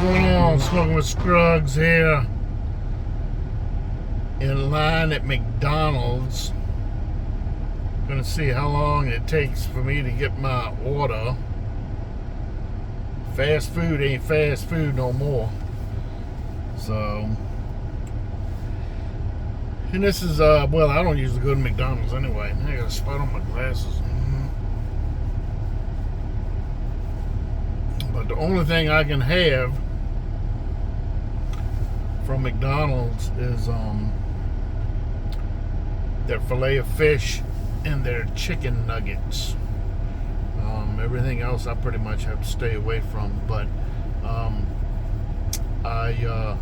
going on? Smoking with Scruggs here in line at McDonald's. Gonna see how long it takes for me to get my order. Fast food ain't fast food no more. So, and this is, well, I don't usually go to McDonald's anyway. I got a spot on my glasses. But the only thing I can have from McDonald's is their filet of fish and their chicken nuggets. Everything else I pretty much have to stay away from. But a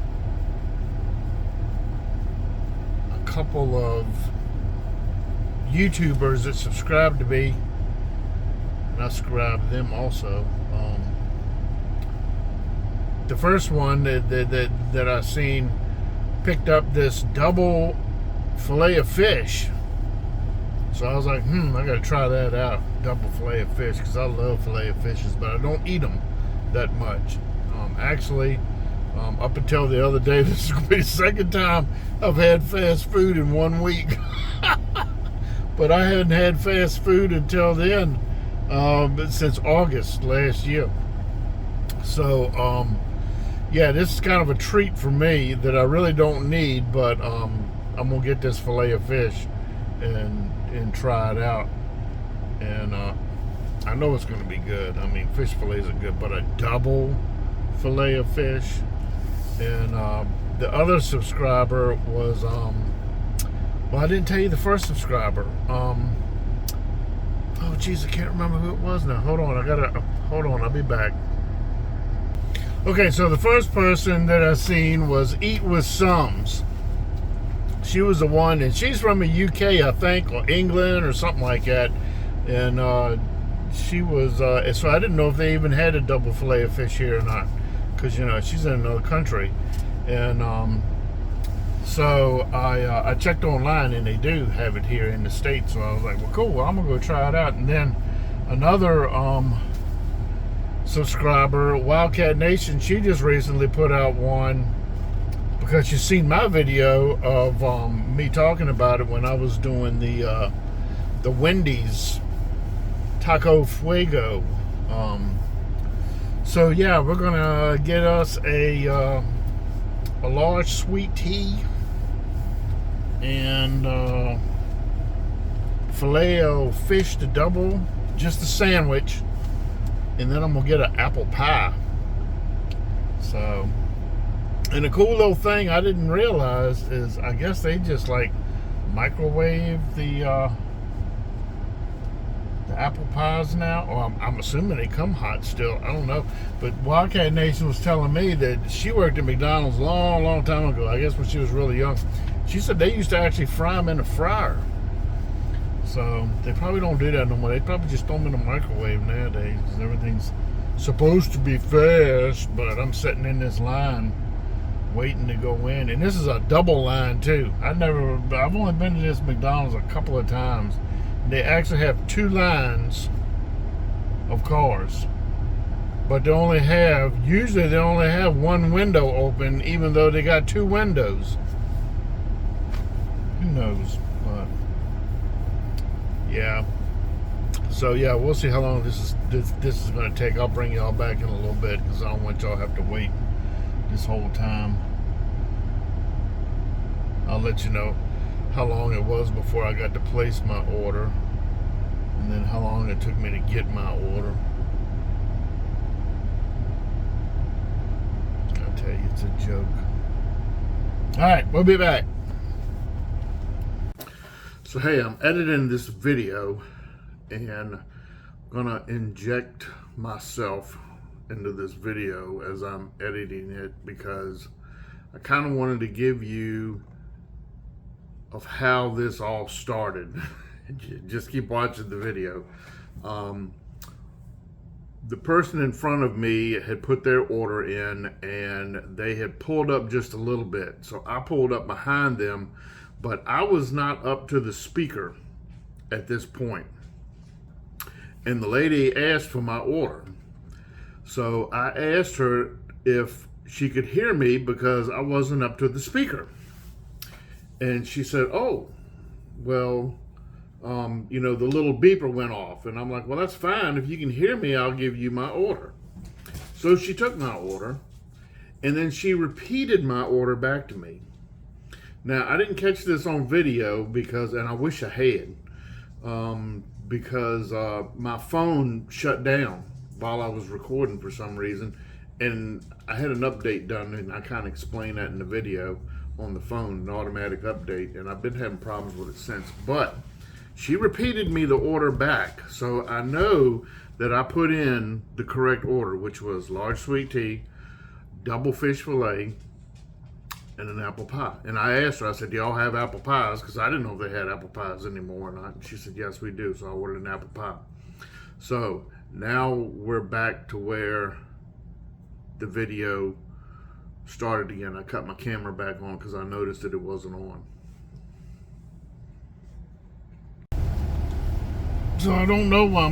couple of YouTubers that subscribe to me, and I subscribe to them also. The first one that I seen picked up this double filet of fish. So I was like, I gotta try that out, double filet of fish, because I love filet of fishes, but I don't eat them that much. Actually, up until the other day, this is gonna be the second time I've had fast food in 1 week. But I hadn't had fast food until then, since August last year. So, yeah, this is kind of a treat for me that I really don't need, but I'm gonna get this filet of fish and try it out, and I know it's gonna be good. I mean, fish fillets are good, but a double filet of fish. And the other subscriber was well, I didn't tell you the first subscriber. Oh geez, I can't remember who it was now. Hold on, I'll be back. Okay, so the first person that I seen was Eat With Sums. She was the one, and she's from the UK, I think, or England or something like that. And she was, so I didn't know if they even had a double filet of fish here or not, because, you know, she's in another country. And so I checked online, and they do have it here in the States. So I was like, well, cool, well, I'm going to go try it out. And then another subscriber, Wildcat Nation, she just recently put out one, because you've seen my video of me talking about it when I was doing the Wendy's Taco Fuego. So yeah, we're gonna get us a large sweet tea and filet of fish to double, just a sandwich, and then I'm gonna get an apple pie. So, and a cool little thing I didn't realize is, I guess they just like microwave the apple pies now, or I'm assuming they come hot still. I don't know. But Wildcat Nation was telling me that she worked at McDonald's a long time ago, I guess when she was really young. She said they used to actually fry them in a fryer. So they probably don't do that no more. They probably just throw them in the microwave nowadays, because everything's supposed to be fast. But I'm sitting in this line waiting to go in, and this is a double line too. I've only been to this McDonald's a couple of times. They actually have two lines of cars, but usually they only have one window open, even though they got two windows. Who knows? But yeah, so yeah, we'll see how long this is going to take. I'll bring y'all back in a little bit, because I don't want y'all to have to wait this whole time. I'll let you know how long it was before I got to place my order, and then how long it took me to get my order. I'll tell you, it's a joke. Alright, we'll be back. So hey, I'm editing this video, and I'm gonna inject myself into this video as I'm editing it, because I kind of wanted to give you of how this all started. Just keep watching the video. The person in front of me had put their order in, and they had pulled up just a little bit. So I pulled up behind them, but I was not up to the speaker at this point. And the lady asked for my order. So I asked her, if she could hear me because I wasn't up to the speaker. And she said, oh, well, the little beeper went off. And I'm like, well, that's fine. If you can hear me, I'll give you my order. So she took my order, and then she repeated my order back to me. Now, I didn't catch this on video and I wish I had, because my phone shut down while I was recording for some reason. And I had an update done, and I kind of explained that in the video on the phone, an automatic update, and I've been having problems with it since. But she repeated me the order back, so I know that I put in the correct order, which was large sweet tea, double fish fillet, and an apple pie. And I asked her, I said, do y'all have apple pies? Because I didn't know if they had apple pies anymore or not. And she said, yes, we do. So I ordered an apple pie. So now we're back to where the video started again. I cut my camera back on because I noticed that it wasn't on. So I don't know why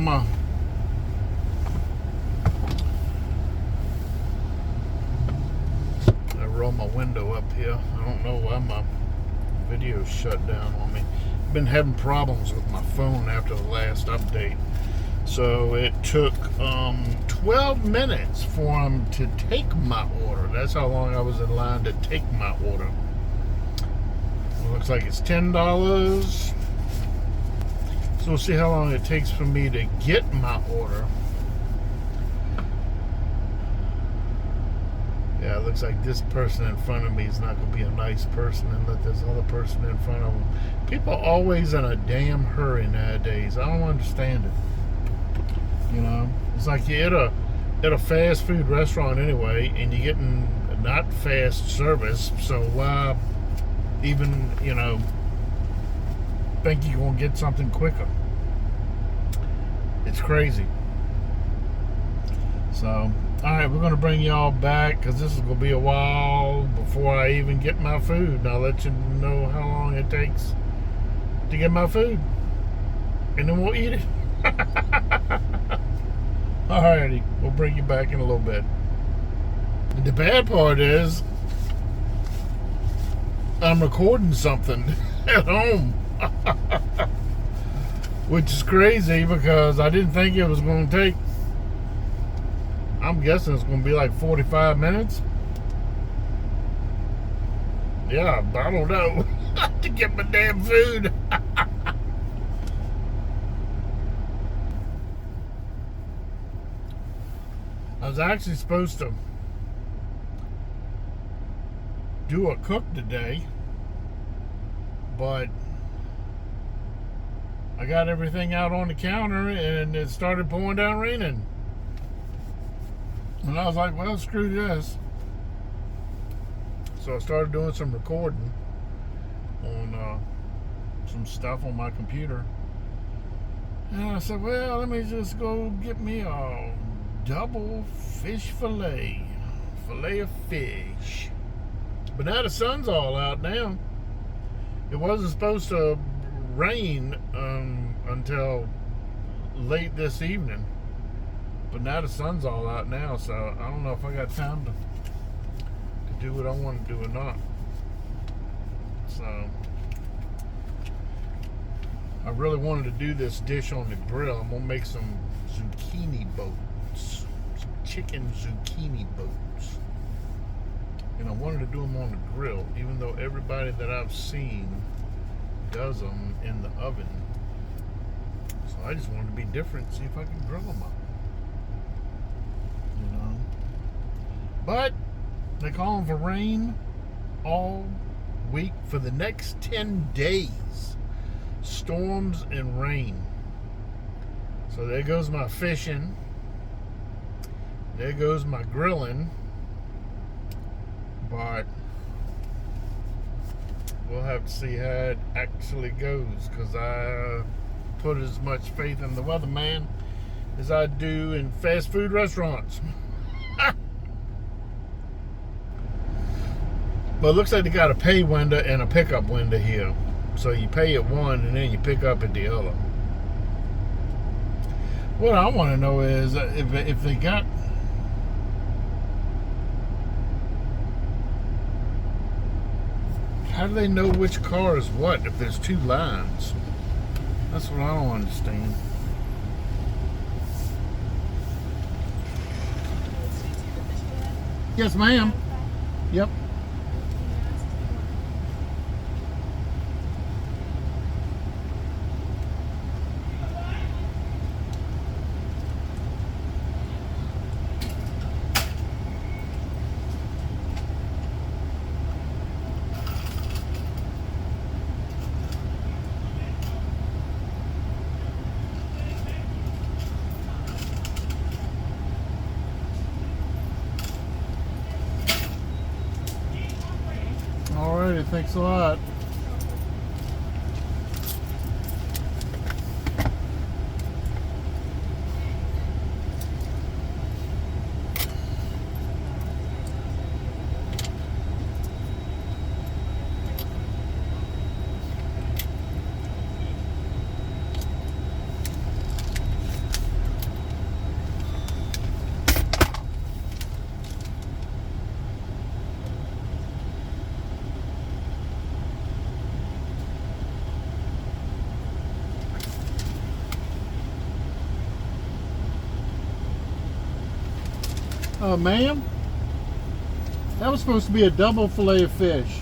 I roll my window up here. I don't know why my video shut down on me. I've been having problems with my phone after the last update. So it took 12 minutes for him to take my order. That's how long I was in line to take my order. It looks like it's $10. So we'll see how long it takes for me to get my order. Yeah, it looks like this person in front of me is not going to be a nice person and let this other person in front of them. People are always in a damn hurry nowadays. I don't understand it. It's like you're at a fast food restaurant anyway, and you're getting not fast service, so why even, think you're going to get something quicker? It's crazy. So, alright, we're going to bring y'all back because this is going to be a while before I even get my food. And I'll let you know how long it takes to get my food. And then we'll eat it. Alrighty, we'll bring you back in a little bit. The bad part is I'm recording something at home. Which is crazy because I didn't think it was going to take, I'm guessing it's going to be like 45 minutes. Yeah, I don't know. To get my damn food. I was actually supposed to do a cook today, but I got everything out on the counter and it started pouring down raining. And I was like, well, screw this. So I started doing some recording on some stuff on my computer. And I said, well, let me just go get me a double fish filet of fish. But now the sun's all out now. It wasn't supposed to rain until late this evening, but now the sun's all out now, so I don't know if I got time to do what I want to do or not. So I really wanted to do this dish on the grill. I'm gonna make some zucchini boats, some chicken zucchini boats, and I wanted to do them on the grill, even though everybody that I've seen does them in the oven. So I just wanted to be different, see if I can grill them up. But they call them for rain all week for the next 10 days. Storms and rain. So there goes my fishing. There goes my grilling. But we'll have to see how it actually goes, because I put as much faith in the weatherman as I do in fast food restaurants. But it looks like they got a pay window and a pickup window here. So you pay at one and then you pick up at the other. What I want to know is if they got How do they know which car is what if there's two lines? That's what I don't understand. Yes, ma'am. Yep. Alrighty, thanks a lot. Ma'am, that was supposed to be a double fillet of fish.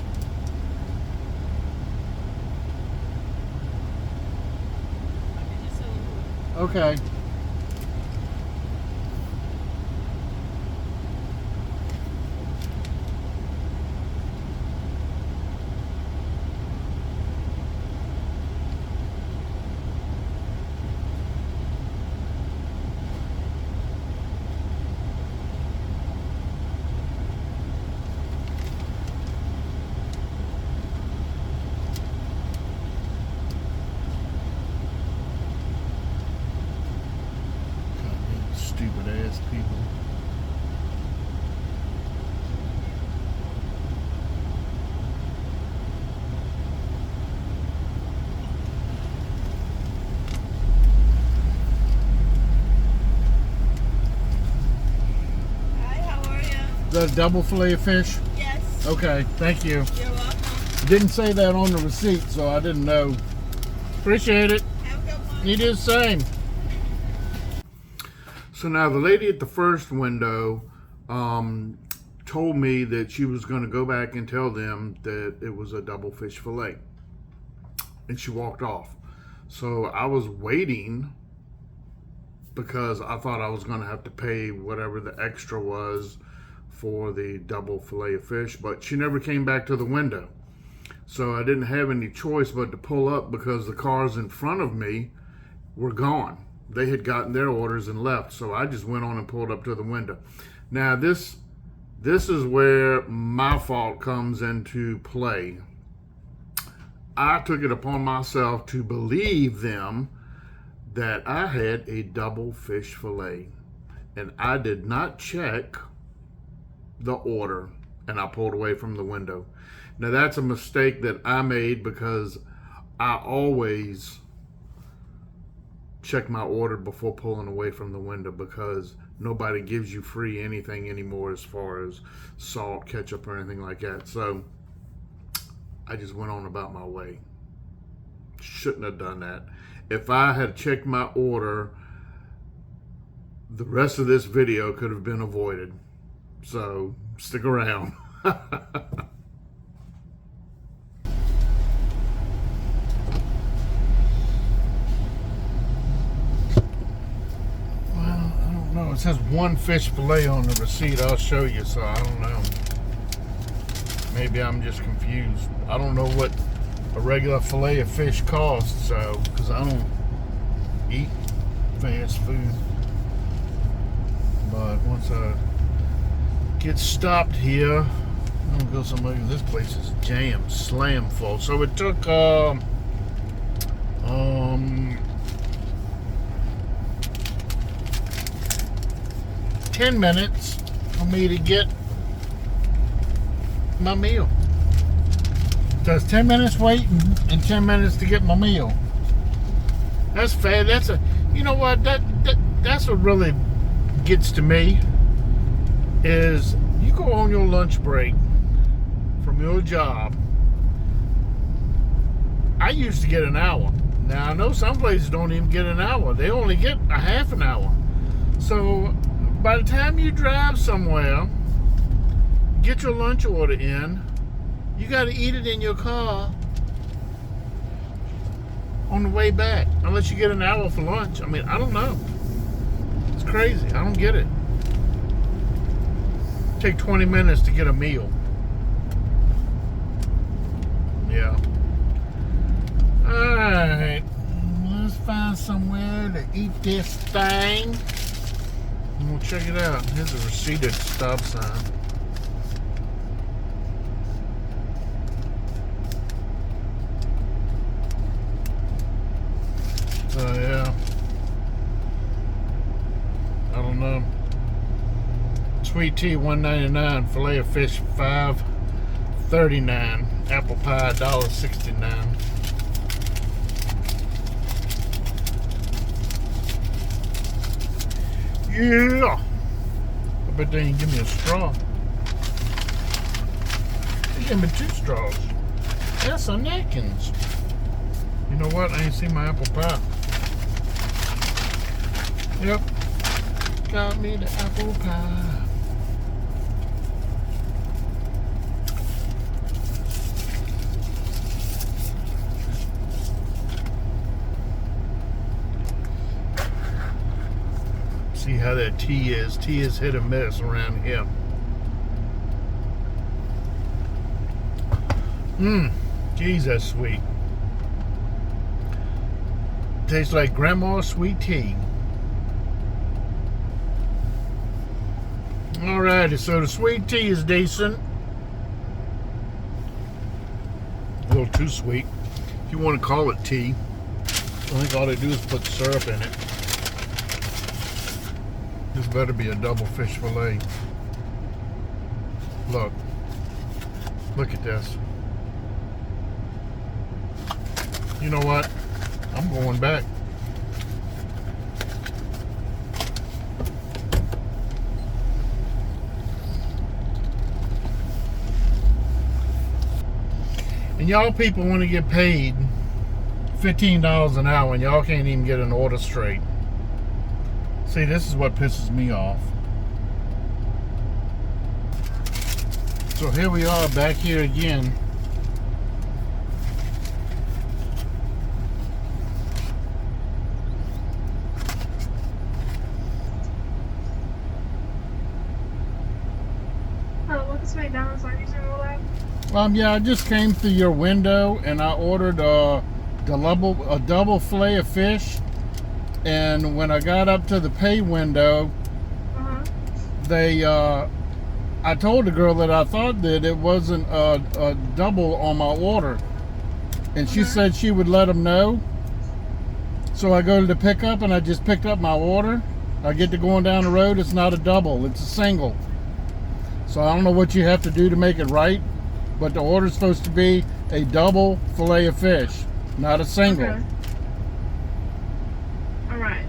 Okay. Stupid ass people. Hi, how are you? Is that a double fillet of fish? Yes. Okay, thank you. You're welcome. It didn't say that on the receipt, so I didn't know. Appreciate it. Have a good one. You do the same. So now the lady at the first window told me that she was going to go back and tell them that it was a double fish fillet. And she walked off. So I was waiting because I thought I was going to have to pay whatever the extra was for the double fillet of fish, but she never came back to the window. So I didn't have any choice but to pull up because the cars in front of me were gone. They had gotten their orders and left, so I just went on and pulled up to the window. Now this is where my fault comes into play. I took it upon myself to believe them that I had a double fish fillet, and I did not check the order, and I pulled away from the window. Now that's a mistake that I made because I always check my order before pulling away from the window, because nobody gives you free anything anymore as far as salt, ketchup, or anything like that. So I just went on about my way. Shouldn't have done that. If I had checked my order, the rest of this video could have been avoided. So stick around. No, it says one fish fillet on the receipt. I'll show you, so I don't know. Maybe I'm just confused. I don't know what a regular fillet of fish costs, so, because I don't eat fast food. But once I get stopped here, I'm gonna go somewhere. This place is jammed, slam full. So it took 10 minutes for me to get my meal. So it's 10 minutes waiting and 10 minutes to get my meal. That's fair. That's a, you know what, that's what really gets to me, is you go on your lunch break from your job used to get an hour. Now, I know some places don't even get an hour. They only get a half an hour. So, by the time you drive somewhere, get your lunch order in, you got to eat it in your car on the way back. Unless you get an hour for lunch. I mean, I don't know. It's crazy. I don't get it. Take 20 minutes to get a meal. Yeah. Alright, let's find somewhere to eat this thing. And we'll check it out. Here's a receipted stop sign. So yeah. I don't know. Sweet tea $1.99, filet of fish $5.39, apple pie $1.69. Yeah! I bet they didn't give me a straw. They gave me 2 straws. That's some napkins. You know what? I ain't seen my apple pie. Yep. Got me the apple pie. See how that tea is. Tea is hit or miss around here. Geez, that's sweet. Tastes like grandma's sweet tea. Alrighty, so the sweet tea is decent. A little too sweet. If you want to call it tea, I think all they do is put syrup in it. This better be a double fish fillet. Look at this. You know what? I'm going back. And y'all people want to get paid $15 an hour and y'all can't even get an order straight. See, this is what pisses me off. So here we are back here again. Oh, look, it's McDonald's. Are you doing all that? Yeah, I just came through your window and I ordered a double fillet of fish. And when I got up to the pay window, I told the girl that I thought that it wasn't a double on my order. And she said she would let them know. So I go to the pickup and I just picked up my order. I get to going down the road, it's not a double, it's a single. So I don't know what you have to do to make it right, but the order's supposed to be a double fillet of fish, not a single. Okay. All right.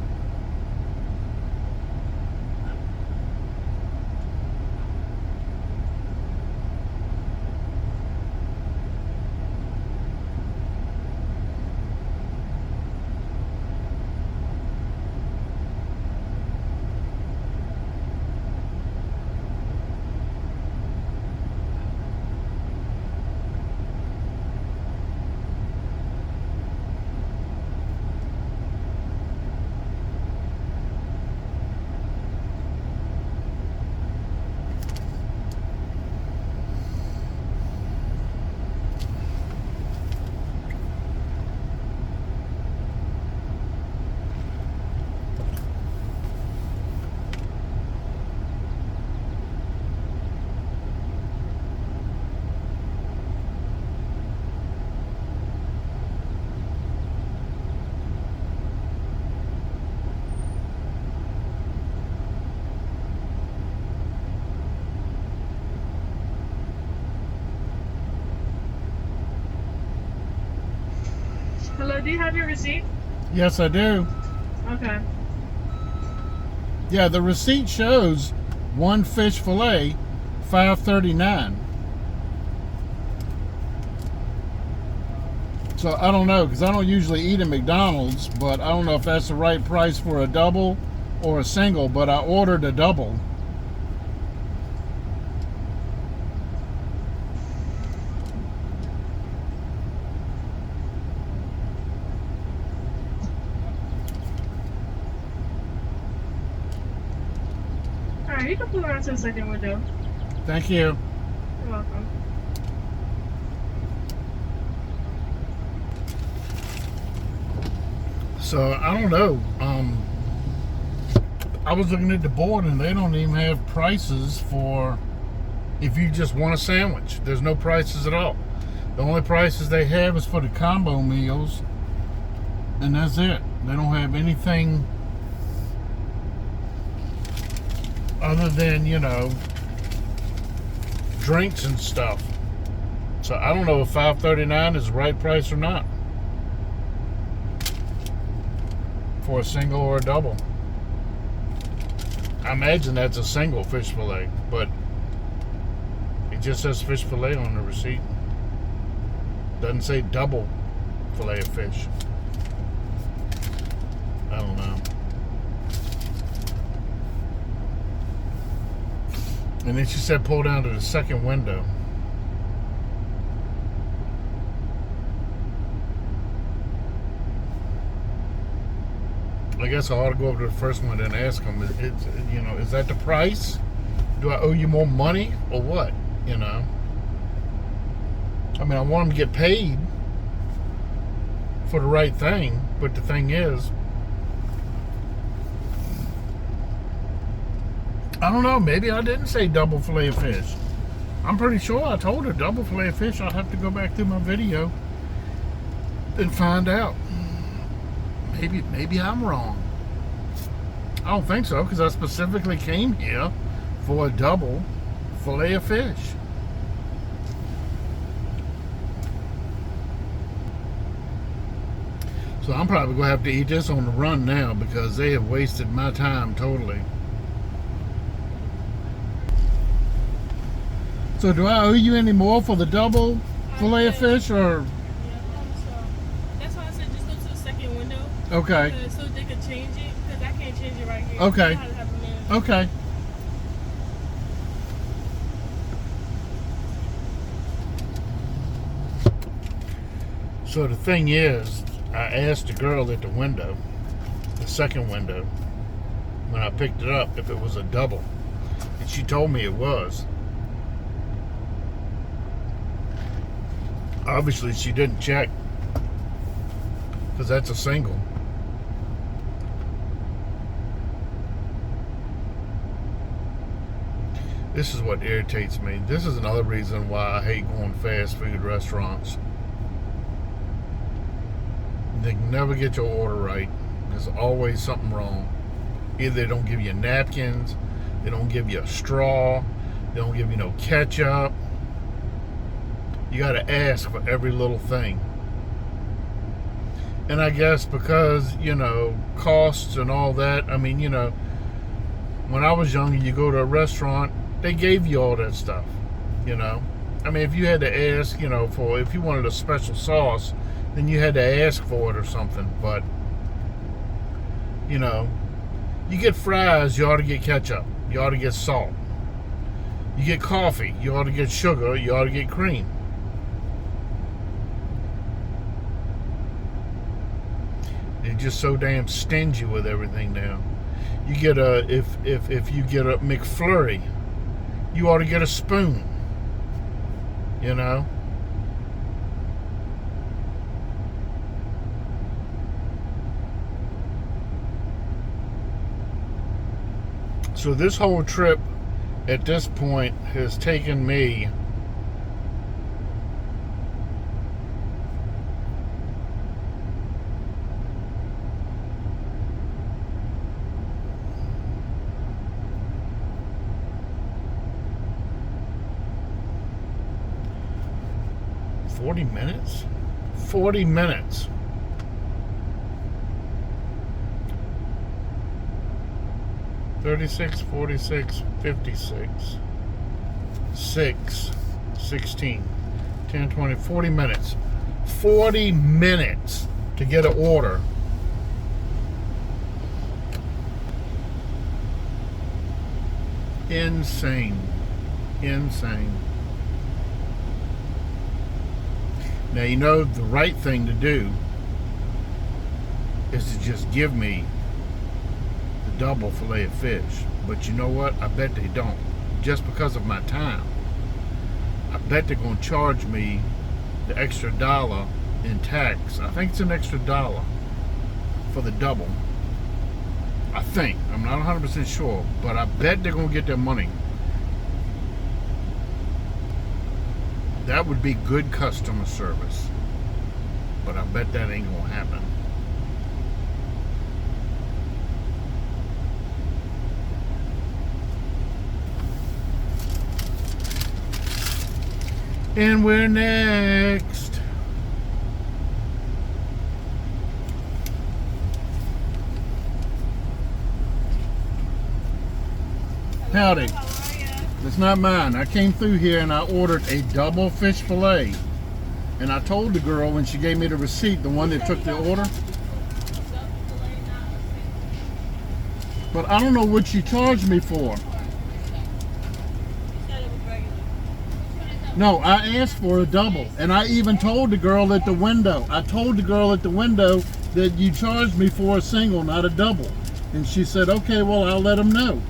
Hello, do you have your receipt? Yes, I do. Okay. Yeah, the receipt shows one fish fillet, $5.39. So I don't know, because I don't usually eat at McDonald's, but I don't know if that's the right price for a double or a single, but I ordered a double. Alright, you can pull around to the second window. Thank you. You're welcome. So I don't know. I was looking at the board and they don't even have prices for if you just want a sandwich. There's no prices at all. The only prices they have is for the combo meals, and that's it. They don't have anything other than, you know, drinks and stuff. So I don't know if $5.39 is the right price or not for a single or a double. I imagine that's a single fish fillet, but it just says fish fillet on the receipt. Doesn't say double fillet of fish. I don't know. And then she said pull down to the second window. I guess I ought to go over to the first one and ask them, you know, is that the price? Do I owe you more money or what? You know? I mean, I want them to get paid for the right thing, but the thing is, I don't know, maybe I didn't say double fillet of fish. I'm pretty sure I told her double fillet of fish. I'll have to go back through my video and find out. Maybe I'm wrong. I don't think so, because I specifically came here for a double fillet of fish. So I'm probably going to have to eat this on the run now, because they have wasted my time totally. So do I owe you any more for the double fillet of fish, or? That's why I said just go to the second window. Okay. So they could change it, because I can't change it right here. Okay. I have a minute. Okay. So the thing is, I asked the girl at the window, the second window, when I picked it up, if it was a double. And she told me it was. Obviously, she didn't check, because that's a single. This is what irritates me. This is another reason why I hate going to fast food restaurants. They can never get your order right. There's always something wrong. Either they don't give you napkins, they don't give you a straw, they don't give you no ketchup. You got to ask for every little thing. And I guess because, you know, costs and all that, I mean, you know, when I was younger, you go to a restaurant, they gave you all that stuff, you know. I mean, if you had to ask, you know, for, if you wanted a special sauce, then you had to ask for it or something. But, you know, you get fries, you ought to get ketchup, you ought to get salt. You get coffee, you ought to get sugar, you ought to get cream. They're just so damn stingy with everything now. You get a, if you get a McFlurry, you ought to get a spoon, you know. So this whole trip at this point has taken me $40 minutes? 40 minutes. $36, $46, $56, $6, $16, $10, $20, 40 minutes. 40 minutes to get an order. Insane. Insane. Now, you know, the right thing to do is to just give me the double fillet of fish. But you know what? I bet they don't. Just because of my time. I bet they're going to charge me the extra $1 in tax. I think it's an extra $1 for the double. I think. I'm not 100% sure. But I bet they're going to get their money. That would be good customer service. But I bet that ain't going to happen. And we're next. Howdy. How are ya? It's not mine. I came through here and I ordered a double fish fillet. And I told the girl when she gave me the receipt, the one that took the order. But I don't know what she charged me for. No, I asked for a double. And I even told the girl at the window. I told the girl at the window that you charged me for a single, not a double. And she said, okay, well, I'll let them know.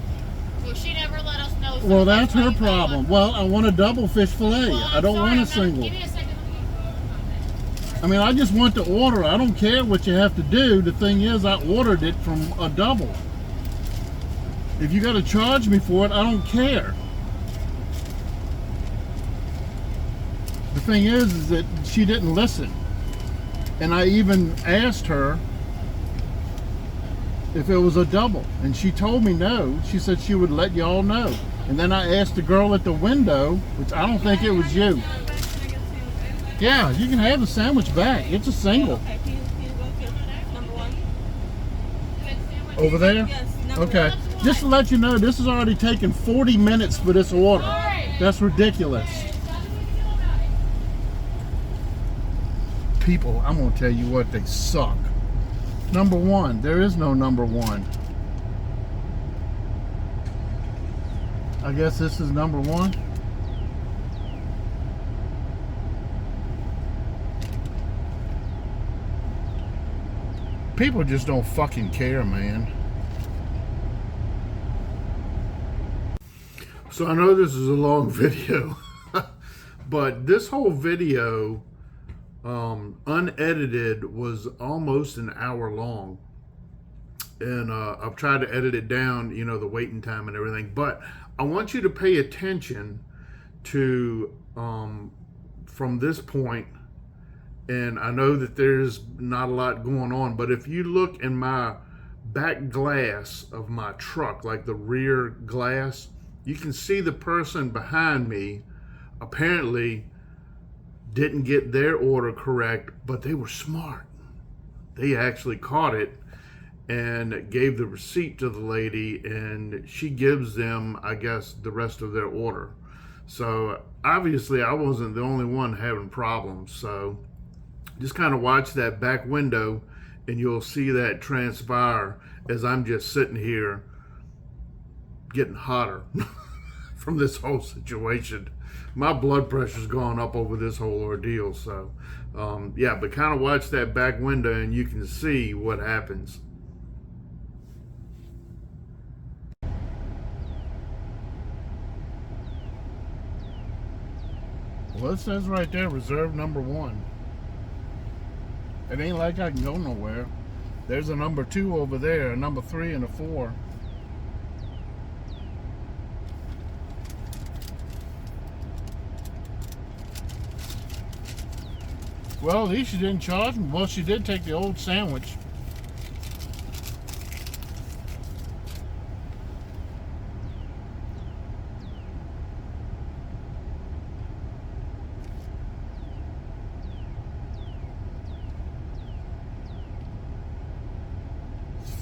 Well, she never let us know. So Well, that's her problem. Well, I want a double fish fillet. Well, I don't want a sorry, single. Give me a second. I mean, I just want the order. I don't care what you have to do. The thing is, I ordered it from a double. If you got to charge me for it, I don't care. The thing is that she didn't listen. And I even asked her if it was a double. And she told me no. She said she would let y'all know. And then I asked the girl at the window, which I don't think it was you. Yeah, you can have the sandwich back. It's a single. Okay, can you go get number one? Over there? Yes, number Okay. one. Just to let you know, this has already taken 40 minutes for this order. That's ridiculous. People, I'm going to tell you what, they suck. Number one, there is no number one. I guess this is number one. People just don't fucking care, man. So I know this is a long video, but this whole video, unedited, was almost an hour long. And I've tried to edit it down, you know, the waiting time and everything. But I want you to pay attention to, from this point, and I know that there's not a lot going on, but if you look in my back glass of my truck, like the rear glass, you can see the person behind me apparently didn't get their order correct, but they were smart. They actually caught it and gave the receipt to the lady, and she gives them, I guess, the rest of their order. So obviously I wasn't the only one having problems. So just kind of watch that back window and you'll see that transpire as I'm just sitting here getting hotter from this whole situation. My blood pressure's gone up over this whole ordeal. So yeah, but kind of watch that back window and you can see what happens. Well, it says right there, reserve number one. It ain't like I can go nowhere. There's a number 2 over there, a number 3 and a 4. Well, at least she didn't charge me. Well, she did take the old sandwich.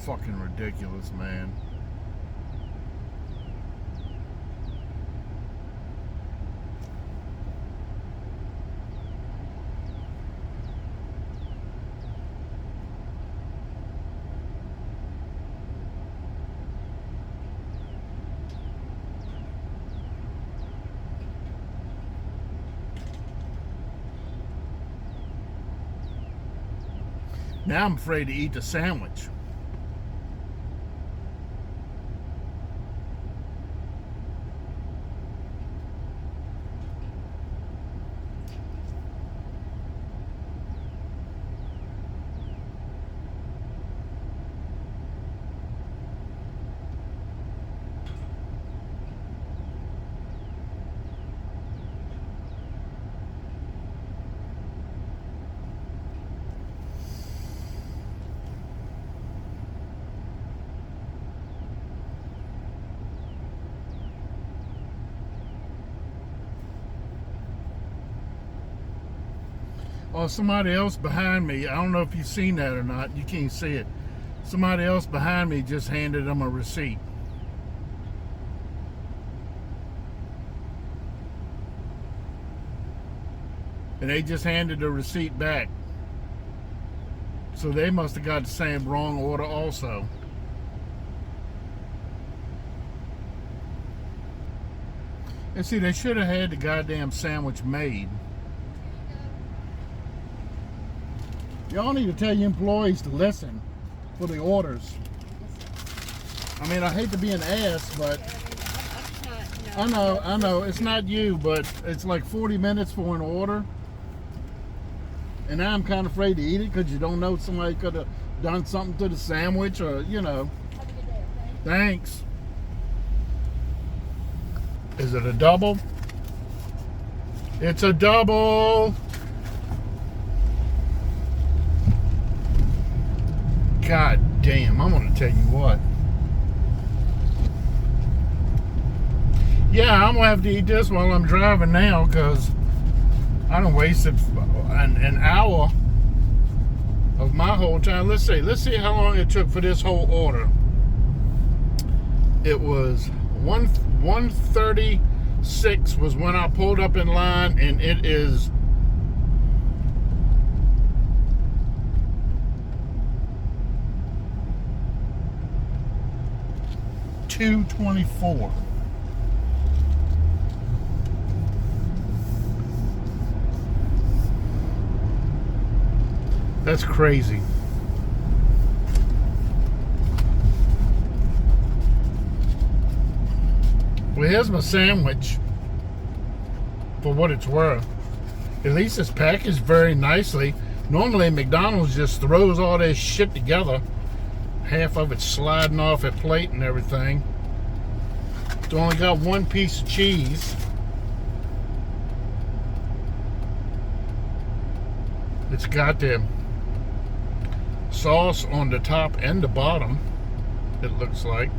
Fucking ridiculous, man. Now I'm afraid to eat the sandwich. Oh, somebody else behind me, I don't know if you've seen that or not. You can't see it. Somebody else behind me just handed them a receipt. And they just handed the receipt back. So they must have got the same wrong order also. And see, they should have had the goddamn sandwich made. Y'all need to tell your employees to listen for the orders. I mean, I hate to be an ass, but I know, it's not you, but it's like 40 minutes for an order. And now I'm kind of afraid to eat it because you don't know, somebody could have done something to the sandwich or, you know. Have a good day, okay? Thanks. Is it a double? It's a double. God damn, I'm gonna tell you what. Yeah, I'm gonna have to eat this while I'm driving now because I done wasted an hour of my whole time. Let's see how long it took for this whole order. It was 1:36 was when I pulled up in line, and it is 2:24. That's crazy. Well, here's my sandwich for what it's worth. At least it's packaged very nicely. Normally McDonald's just throws all this shit together. Half of it sliding off a plate and everything. It's only got one piece of cheese. It's got the sauce on the top and the bottom, it looks like.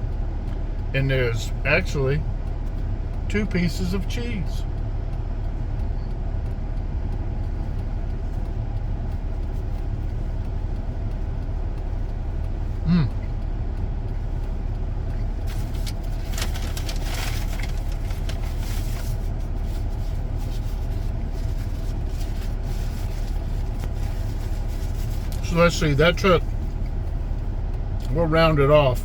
And there's actually 2 pieces of cheese. So let's see, that took, we'll round it off.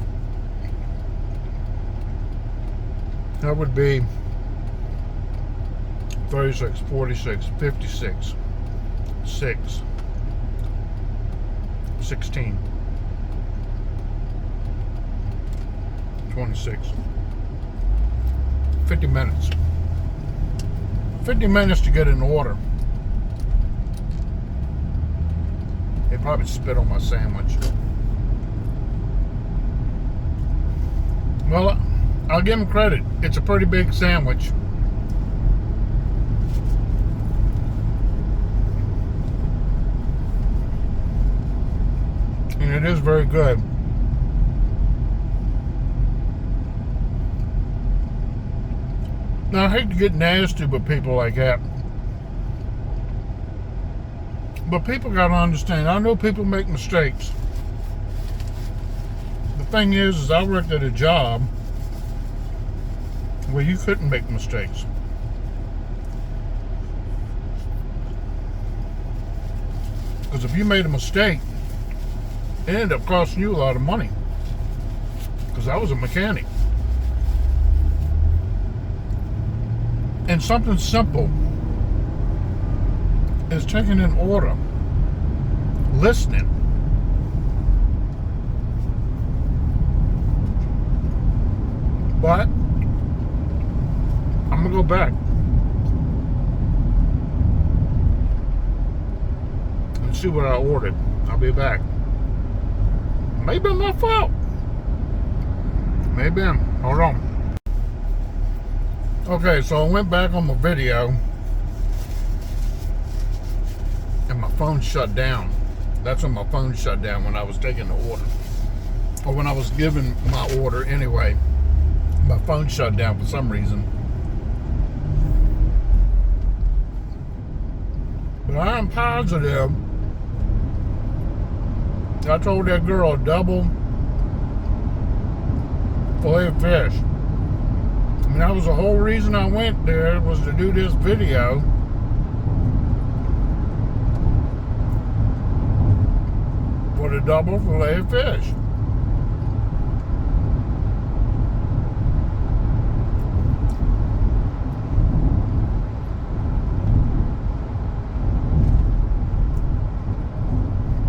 That would be 36, 46, 56, 6, 16, 26, 50 minutes. 50 minutes to get an order. They probably spit on my sandwich. Well, I'll give them credit. It's a pretty big sandwich. And it is very good. Now, I hate to get nasty with people like that. But people gotta understand, I know people make mistakes. The thing is I worked at a job where you couldn't make mistakes. Because if you made a mistake, it ended up costing you a lot of money. Because I was a mechanic. And something simple is taking an order, listening, But I'm gonna go back and see what I ordered. I'll be back. Maybe my fault. Maybe. Hold on. Okay, so I went back on my video and my phone shut down. That's when my phone shut down, when I was taking the order. Or when I was giving my order anyway. My phone shut down for some reason. But I'm positive I told that girl double filet of fish. I mean, that was the whole reason I went there, was to do this video. For the double filet of fish.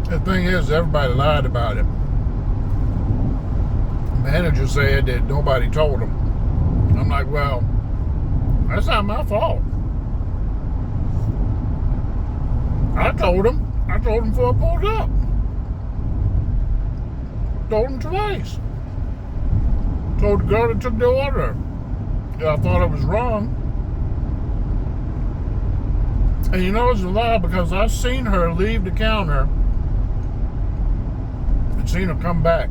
The thing is, everybody lied about it. The manager said that nobody told him. I'm like, well, that's not my fault. I told him. I told him before I pulled up. Told him twice. Told the girl that took the order. Yeah, I thought it was wrong. And you know it's a lie, because I've seen her leave the counter and seen her come back.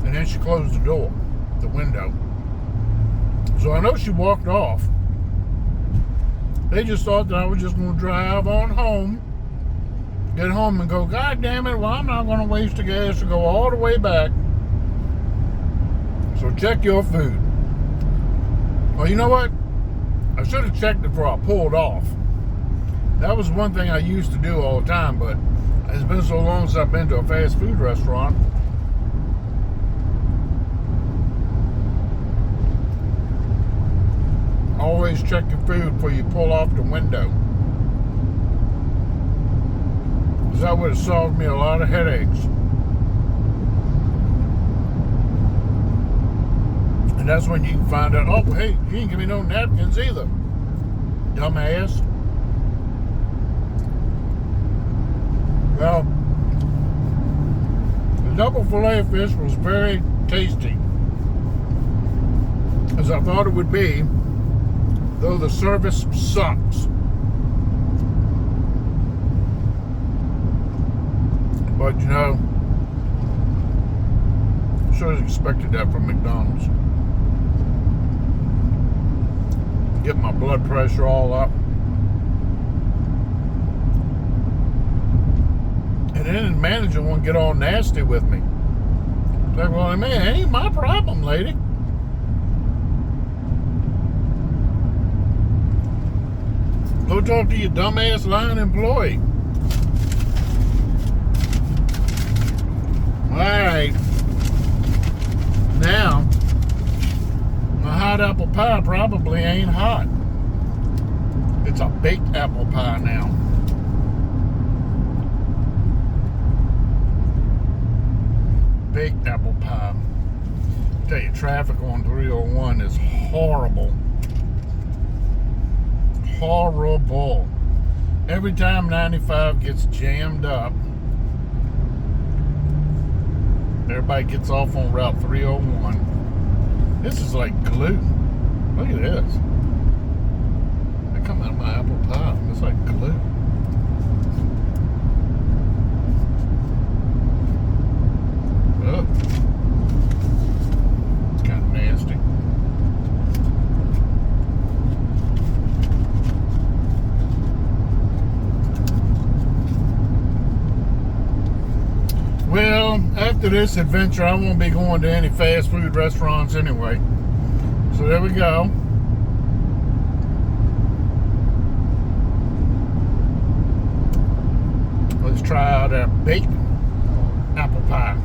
And then she closed the door, the window. So I know she walked off. They just thought that I was just going to drive on home, get home and go, God damn it, well, I'm not going to waste the gas to go all the way back. So check your food. Well, you know what? I should have checked it before I pulled off. That was one thing I used to do all the time, but it's been so long since I've been to a fast food restaurant. Always check your food before you pull off the window. Because that would have solved me a lot of headaches. And that's when you can find out, oh, hey, you didn't give me no napkins either, dumbass. Well, the double filet of fish was very tasty, as I thought it would be, though the service sucks. But you know, I should have expected that from McDonald's. Get my blood pressure all up. And then the manager won't get all nasty with me. Like, well, man, it ain't my problem, lady. Go talk to your dumbass line employee. Alright. Now, a hot apple pie probably ain't hot. It's a baked apple pie now. Baked apple pie. I tell you, traffic on 301 is horrible. Horrible. Every time 95 gets jammed up, everybody gets off on Route 301. This is like glue. Look at this. They come out of my apple pie. It's like glue. Ugh. It's kind of nasty. Well, after this adventure, I won't be going to any fast food restaurants anyway. So there we go. Let's try out our baked apple pie.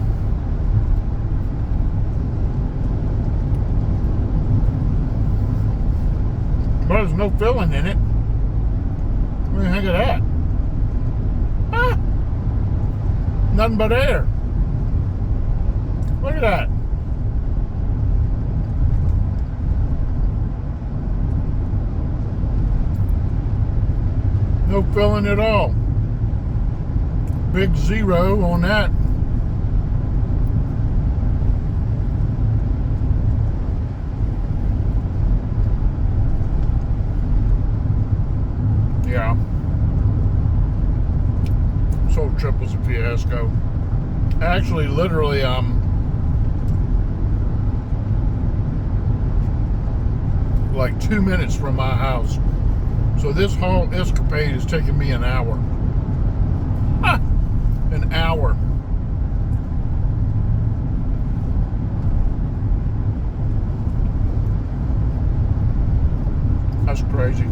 But there's no filling in it. What do you think of that? Ah! Nothing but air. Look at that. No filling at all. Big 0 on that. Yeah. This whole trip was a fiasco. Actually, literally, like 2 minutes from my house. So this whole escapade is taking me an hour. An hour. That's crazy.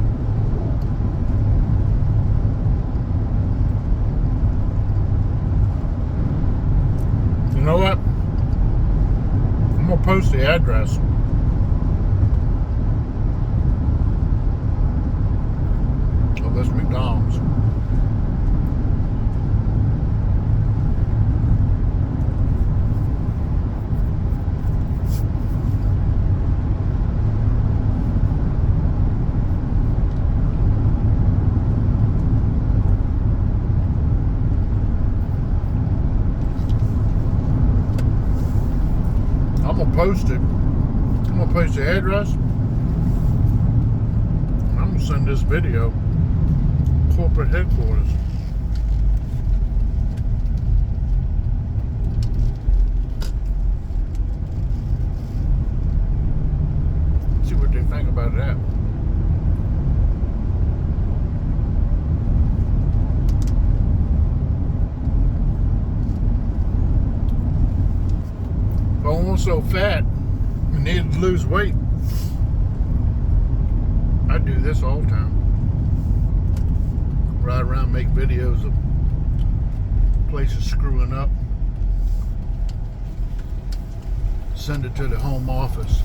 You know what? I'm gonna post the address. Of this McDonald's. I'm gonna post it. I'm gonna post the address. I'm gonna send this video corporate headquarters. See what they think about that. If I wasn't so fat and needed to lose weight, I'd do this all the time. Ride around, make videos of places screwing up, send it to the home office.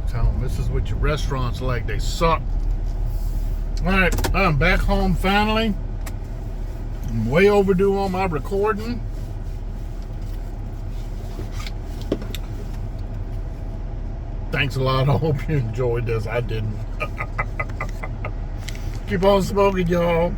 Tell them this is what your restaurants like. They suck. Alright, I'm back home finally. I'm way overdue on my recording. Thanks a lot. I hope you enjoyed this. I didn't. Keep on smoking, y'all.